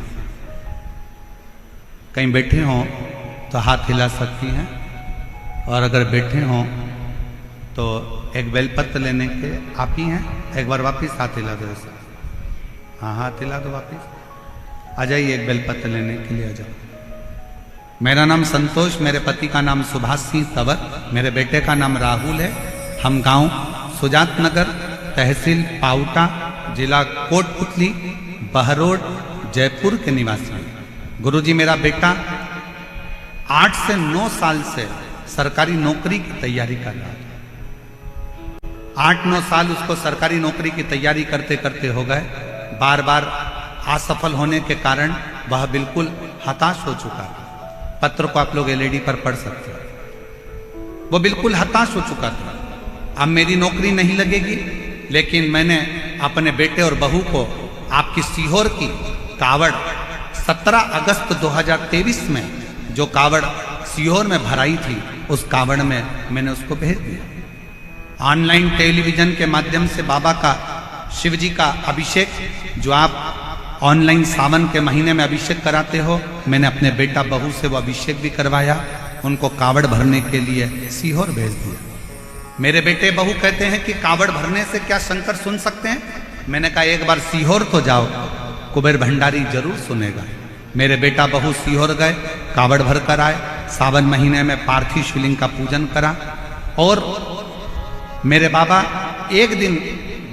कहीं बैठे हों तो हाथ हिला सकती हैं, और अगर बैठे हों तो एक बेलपत्र लेने के आप ही हैं, एक बार वापिस हाथ हिला दो ऐसा, हाँ हाथ हिला दो वापिस, आ जाइए एक बेलपत्र लेने के लिए आ जाओ। मेरा नाम संतोष, मेरे पति का नाम सुभाष सिंह तंवर, मेरे बेटे का नाम राहुल है। हम गांव सुजात नगर तहसील पावटा जिला कोटपुतली बहरोड जयपुर के निवासी हैं। गुरुजी मेरा बेटा 8 से 9 साल से सरकारी नौकरी की तैयारी कर रहा है। 8-9 साल उसको सरकारी नौकरी की तैयारी करते करते हो गए, बार बार असफल होने के कारण वह बिल्कुल हताश हो चुका है। पत्र को आप लोग एलईडी पर पढ़ सकते हैं। वो बिल्कुल हताश हो चुका था, अब मेरी नौकरी नहीं लगेगी, लेकिन मैंने अपने बेटे और बहू को आपकी सीहोर की कावड़ 17 अगस्त 2023 में जो कावड़ सीहोर में भराई थी, उस कावड़ में मैंने उसको भेज दिया। ऑनलाइन टेलीविजन के माध्यम से बाबा का, शिव जी का अभिषेक, जो आप ऑनलाइन सावन के महीने में अभिषेक कराते हो, मैंने अपने बेटा बहू से वो अभिषेक भी करवाया, उनको कावड़ भरने के लिए सीहोर भेज दिया। मेरे बेटे बहू कहते हैं कि कावड़ भरने से क्या शंकर सुन सकते हैं? मैंने कहा एक बार सीहोर तो जाओ, कुबेर भंडारी जरूर सुनेगा। मेरे बेटा बहू सीहोर गए, कावड़ भर कर आए, सावन महीने में पार्थिव शिवलिंग का पूजन करा, और मेरे बाबा एक दिन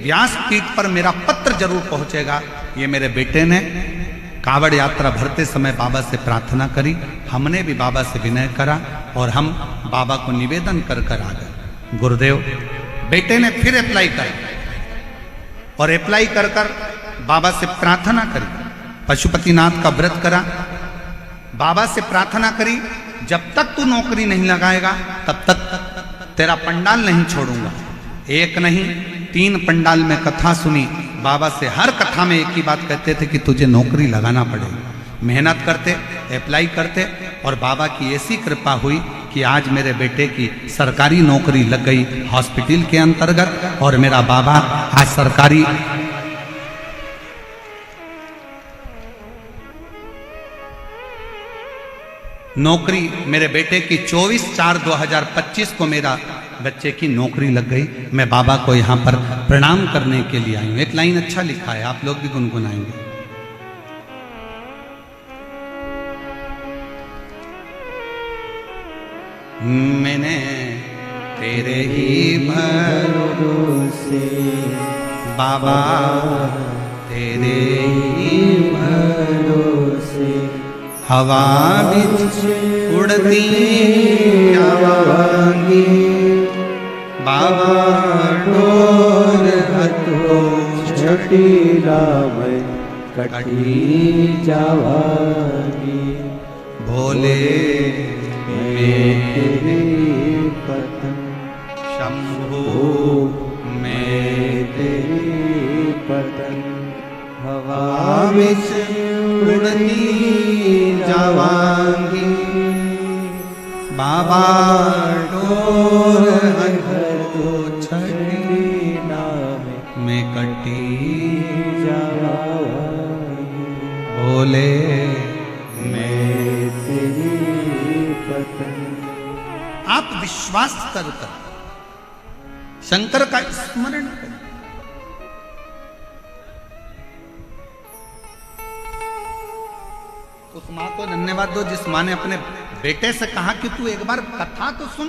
व्यासपीठ पर मेरा पत्र जरूर पहुंचेगा, ये मेरे बेटे ने कावड़ यात्रा भरते समय बाबा से प्रार्थना करी, हमने भी बाबा से विनय करा, और हम बाबा को निवेदन कर कर आ गए। गुरुदेव, बेटे ने फिर अप्लाई करा, और अप्लाई कर कर बाबा से प्रार्थना करी, पशुपतिनाथ का व्रत करा, बाबा से प्रार्थना करी, जब तक तू नौकरी नहीं लगाएगा तब तक तेरा पंडाल नहीं छोड़ूंगा। एक नहीं 3 पंडाल में कथा सुनी, बाबा से हर कथा में एक ही बात कहते थे कि तुझे नौकरी लगाना पड़ेगा। मेहनत करते, अप्लाई करते, और बाबा की ऐसी कृपा हुई कि आज मेरे बेटे की सरकारी नौकरी लग गई हॉस्पिटल के अंतर्गत, और मेरा बाबा आज सरकारी नौकरी, मेरे बेटे की 24/4/2025 को मेरा बच्चे की नौकरी लग गई। मैं बाबा को यहाँ पर प्रणाम करने के लिए आई हूँ। एक लाइन अच्छा लिखा है, आप लोग भी गुनगुनाएंगे। मैंने तेरे ही भरोसे बाबा, तेरे ही भरोसे हवा बिच उड़ती जावांगी, बाबा डोर हथो छटीला में कटी जावांगी, भोले में तेरे पतन, शंभू में तेरे पतन, हवा बिच उड़ती जावांगी, बाबा डोर हथो छटीला में कटी बोले मैं तेरी पत्नी। आप विश्वास कर शंकर का स्मरण करें। उस मां को धन्यवाद दो जिस मां ने अपने बेटे से कहा कि तू एक बार कथा तो सुन,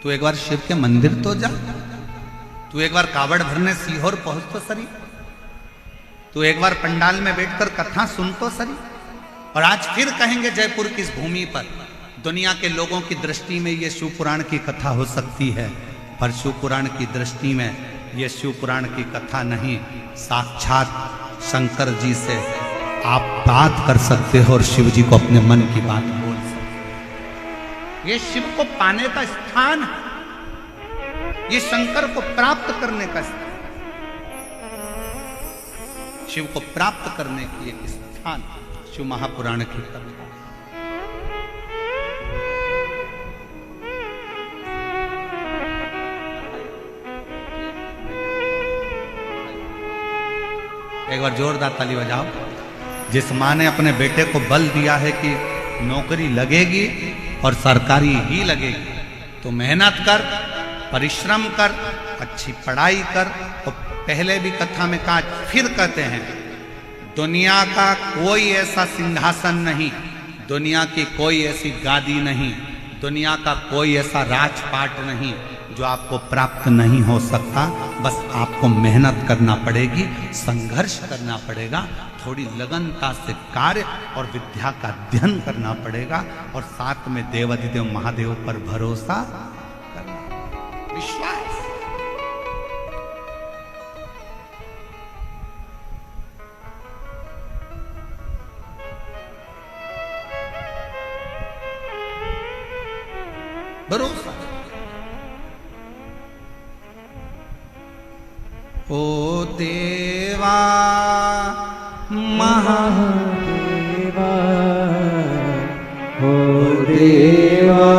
तू एक बार शिव के मंदिर तो जा, तू एक बार कावड़ भरने सीहोर पहुंच तो सरी, तू एक बार पंडाल में बैठकर कथा सुन तो सरी। और आज फिर कहेंगे जयपुर की इस भूमि पर दुनिया के लोगों की दृष्टि में यह शिव पुराण की कथा हो सकती है, पर शिव पुराण की दृष्टि में यह शिव पुराण की कथा नहीं, साक्षात शंकर जी से आप बात कर सकते हो और शिव जी को अपने मन की बात बोल सकते हो। ये शिव को पाने का स्थान है, ये शंकर को प्राप्त करने का स्थान, शिव को प्राप्त करने की एक स्थान शिव महापुराण की कथा। एक बार जोरदार ताली बजाओ। जिस मां ने अपने बेटे को बल दिया है कि नौकरी लगेगी और सरकारी ही लगेगी, तो मेहनत कर, परिश्रम कर, अच्छी पढ़ाई कर। और पहले भी कथा में कहा, फिर कहते हैं, दुनिया का कोई ऐसा सिंहासन नहीं, दुनिया की कोई ऐसी गादी नहीं, दुनिया का कोई ऐसा राजपाट नहीं जो आपको प्राप्त नहीं हो सकता। बस आपको मेहनत करना पड़ेगी, संघर्ष करना पड़ेगा, थोड़ी लगनता से कार्य और विद्या का अध्ययन करना पड़ेगा, और साथ में देवाधिदेव महादेव पर भरोसा करना, विश्वास। भरोसा। ओ देवा महादेवा, ओ देवा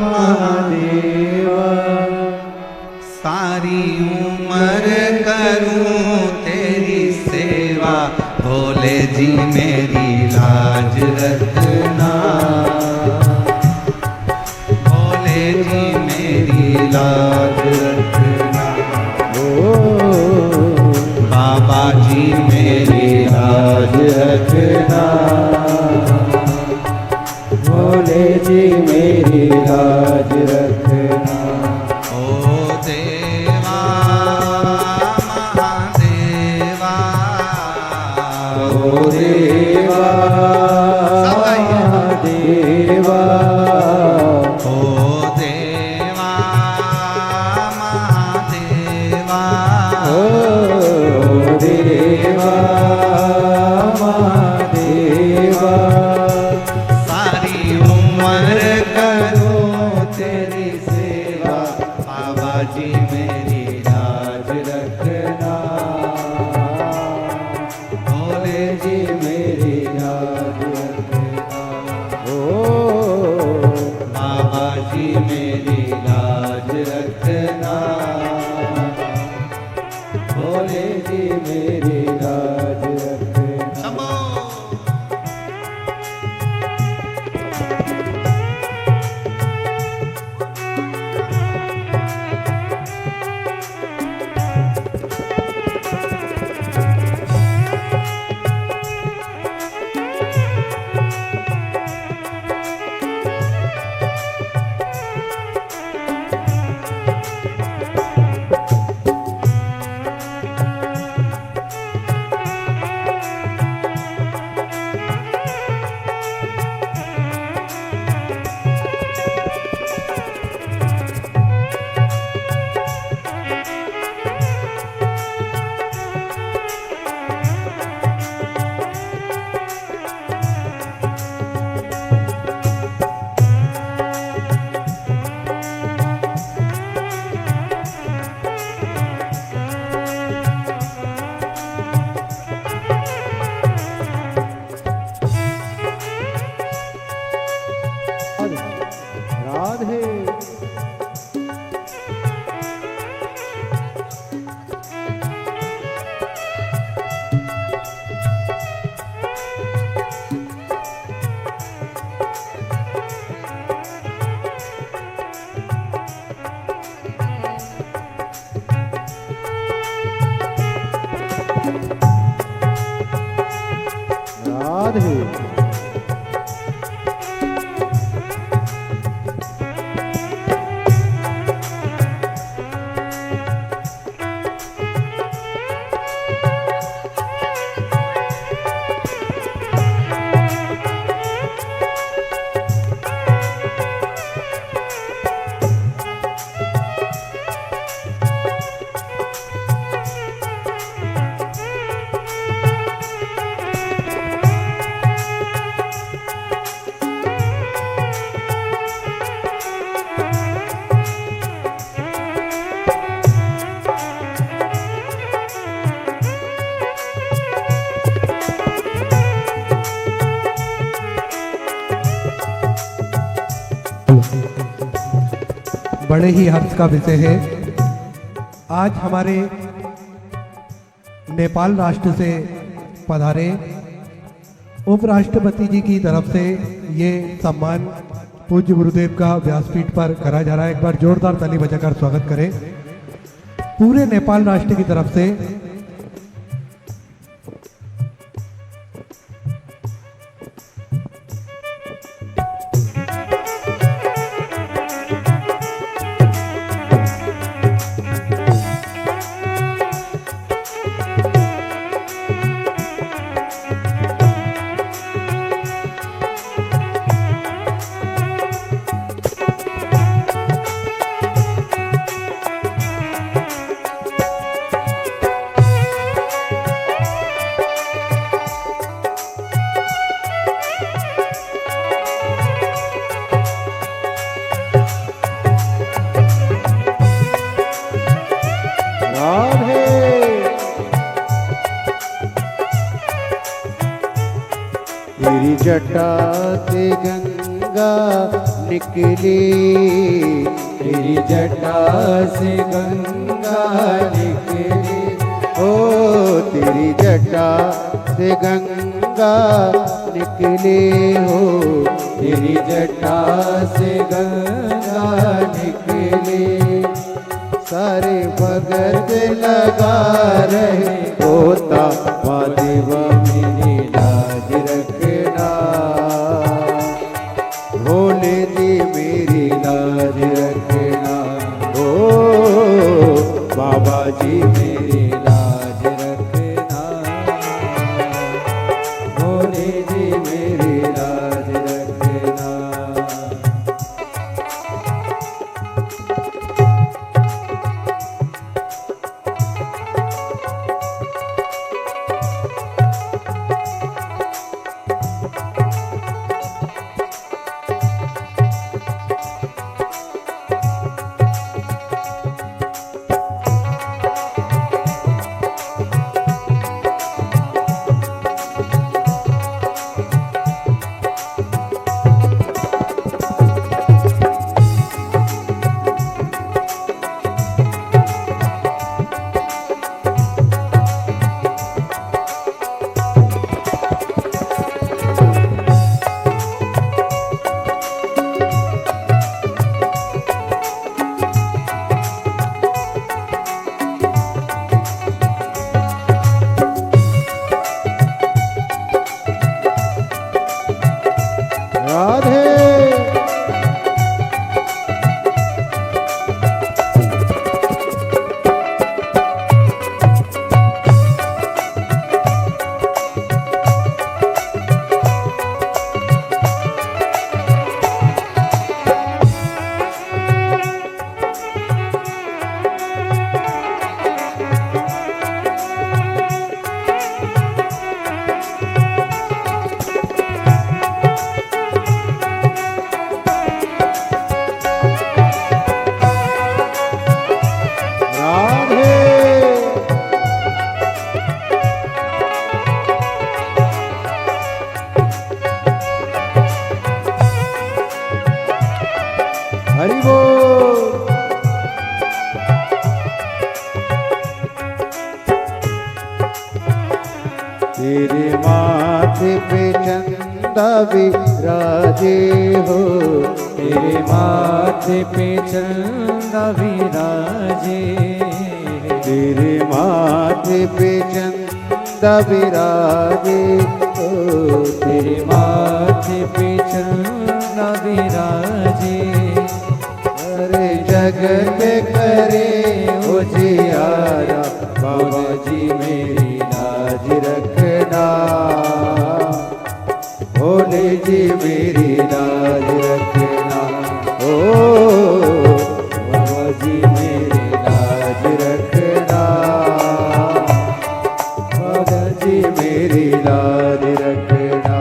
महादेवा, सारी उम्र करूं तेरी सेवा, भोले जी मेरी लाज रखना, भोले जी मेरी लाज रखना, बाबा जी मेरी लाज रखना, भोले जी मेरी लाज रखना। ओ देवा महादेवा, ओ देवा महादेवा, ओ देवा महादेवा, ओ देवा महादेवा, सारी उम्र करूं तेरी सेवा, बाबा जी मेरी लाज रखना, भोले जी मेरी लाज रखना, ओ बाबा जी मेरी लाज रखना, भोले जी मेरी लाज रखना। शंभो। राधे बड़े ही हर्ष का विषय है। आज हमारे नेपाल राष्ट्र से पधारे उपराष्ट्रपति जी की तरफ से ये सम्मान पूज्य गुरुदेव का व्यासपीठ पर करा जा रहा है। एक बार जोरदार ताली बजाकर स्वागत करें पूरे नेपाल राष्ट्र की तरफ से। तेरी जटा से गंगा निकली, तेरी जटा से गंगा निकली, ओ तेरी जटा से गंगा निकली हो, तेरी जटा से गंगा निकली। सारे भगत लगा रहे होता महादेव मेरी लाज रखना, भोले जी मेरी लाज रखना, ओ बाबा जी मेरी लाज रखना, भोले जी मेरी लाज रखना। हरि बोल। तेरे माथे पे चंदा विराजे हो, तेरे माथे पे चंदा विराजे, तेरे माथे पे चंदा विराजे हो, तेरे माथे पे चंदा विराजे, अरे जगत करे उजियारा, बाबा जी मेरी लाज रखना, भोले जी मेरी लाज रखना, ओ बाबा जी मेरी लाज रखना, बाबा जी मेरी लाज रखना।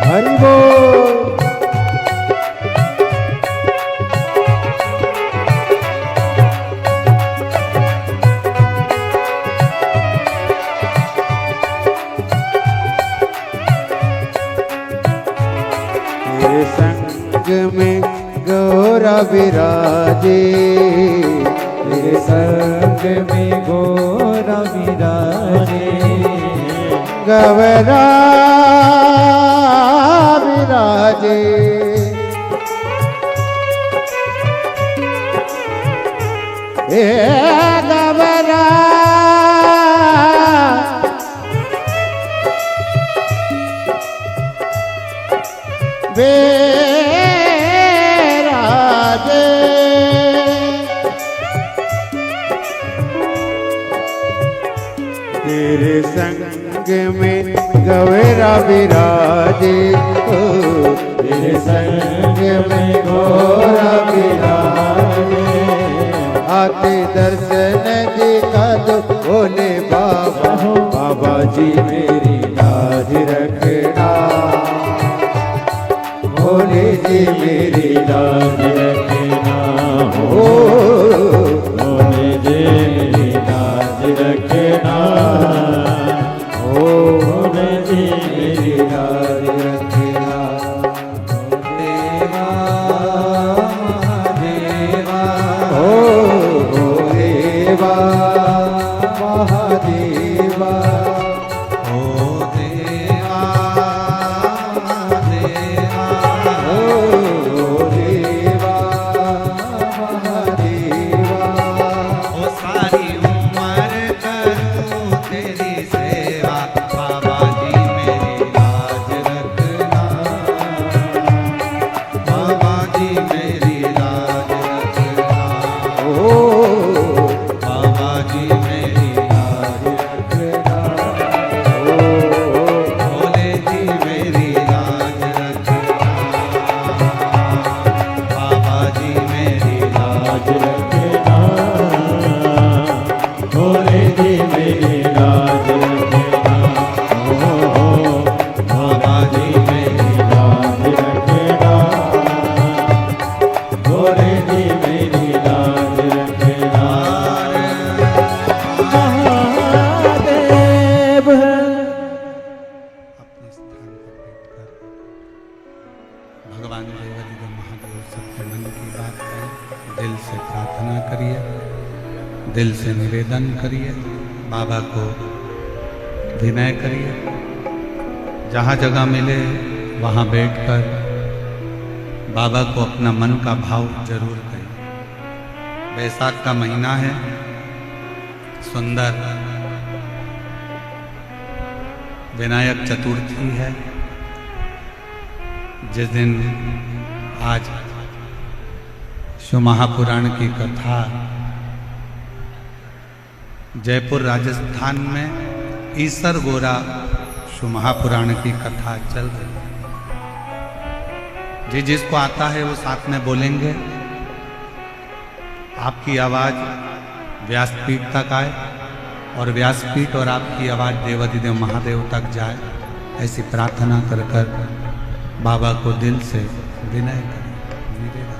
हरि बोल। तेरे संग में गौरा विराजे, तेरे संग में गोरा विराजे, गवरा विराजे, ए गवरा विराजे, तेरे संग में गवरा विराजे, ओ तेरे संग में गौरा विराजे, आते दर्शन दिखा दो भोले बाबा, बाबा जी मेरी लाज रखना, भोले जी मेरी लाज रखना, ओ भोले जी मेरी लाज रखना, ओ भोले जी मेरी लाज रखना। देवा महादेवा, ओ देवा महादेवा, ओ देवा देवा ओ देवा महादेवा, दिल से निवेदन करिए, बाबा को विनय करिए। जहाँ जगह मिले वहाँ बैठकर बाबा को अपना मन का भाव जरूर करिए। बैसाख का महीना है, सुंदर विनायक चतुर्थी है, जिस दिन आज शिव महापुराण की कथा जयपुर राजस्थान में ईसर गोरा शिव महापुराण की कथा चल रही है। जी जिसको आता है वो साथ में बोलेंगे। आपकी आवाज व्यासपीठ तक आए और व्यासपीठ और आपकी आवाज देवाधिदेव महादेव तक जाए, ऐसी प्रार्थना कर कर बाबा को दिल से विनय करें, निवेदन।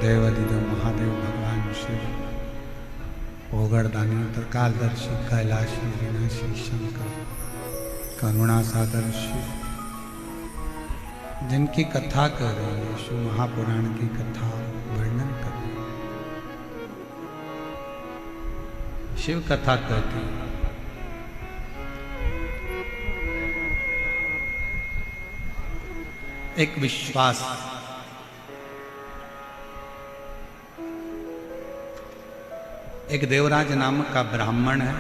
देवाधिदेव महादेव भगवान शिव ओगरदानी त्रिकालदर्शी कैलाशी विनाशी शंकर करुणा सागर शिव, जिनकी कथा कर रहे हैं, शिव महापुराण की कथा वर्णन कर रहे हैं। शिव कथा कहती है एक विश्वास, एक देवराज नामक का ब्राह्मण है।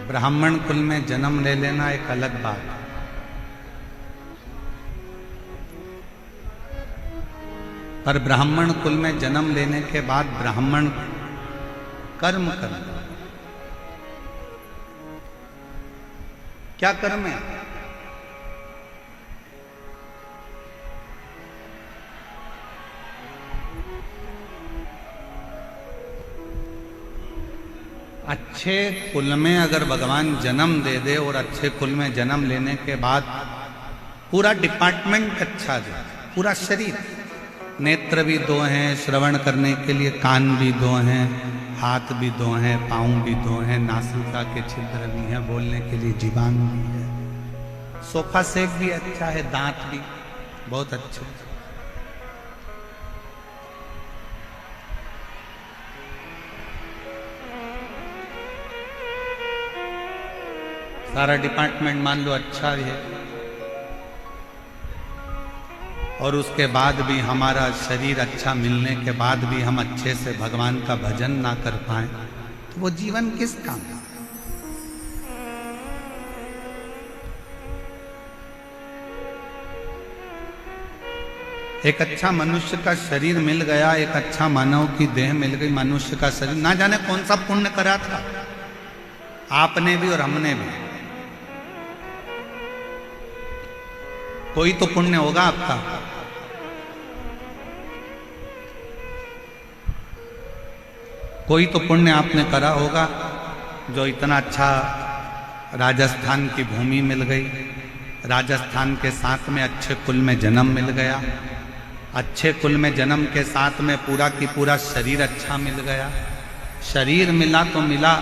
ब्राह्मण कुल में जन्म ले लेना एक अलग बात है। पर ब्राह्मण कुल में जन्म लेने के बाद ब्राह्मण कर्म करना। क्या कर्म है? अच्छे कुल में अगर भगवान जन्म दे दे और अच्छे कुल में जन्म लेने के बाद पूरा डिपार्टमेंट अच्छा दे, पूरा शरीर, नेत्र भी दो हैं श्रवण करने के लिए, कान भी दो हैं, हाथ भी दो हैं, पाँव भी दो हैं, नासिका के छिद्र भी हैं, बोलने के लिए जीवान भी है, सोफा सेट भी अच्छा है, दांत भी बहुत अच्छे। सारा डिपार्टमेंट मान लो अच्छा है, और उसके बाद भी हमारा शरीर अच्छा मिलने के बाद भी हम अच्छे से भगवान का भजन ना कर पाए तो वो जीवन किस काम का? एक अच्छा मनुष्य का शरीर मिल गया, एक अच्छा मानव की देह मिल गई, मनुष्य का शरीर, ना जाने कौन सा पुण्य करा था आपने भी और हमने भी। कोई तो पुण्य होगा आपका, कोई तो पुण्य आपने करा होगा, जो इतना अच्छा राजस्थान की भूमि मिल गई, राजस्थान के साथ में अच्छे कुल में जन्म मिल गया, अच्छे कुल में जन्म के साथ में पूरा की पूरा शरीर अच्छा मिल गया, शरीर मिला तो मिला,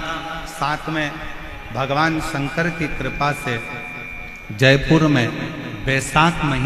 साथ में भगवान शंकर की कृपा से जयपुर में बैसाख महीने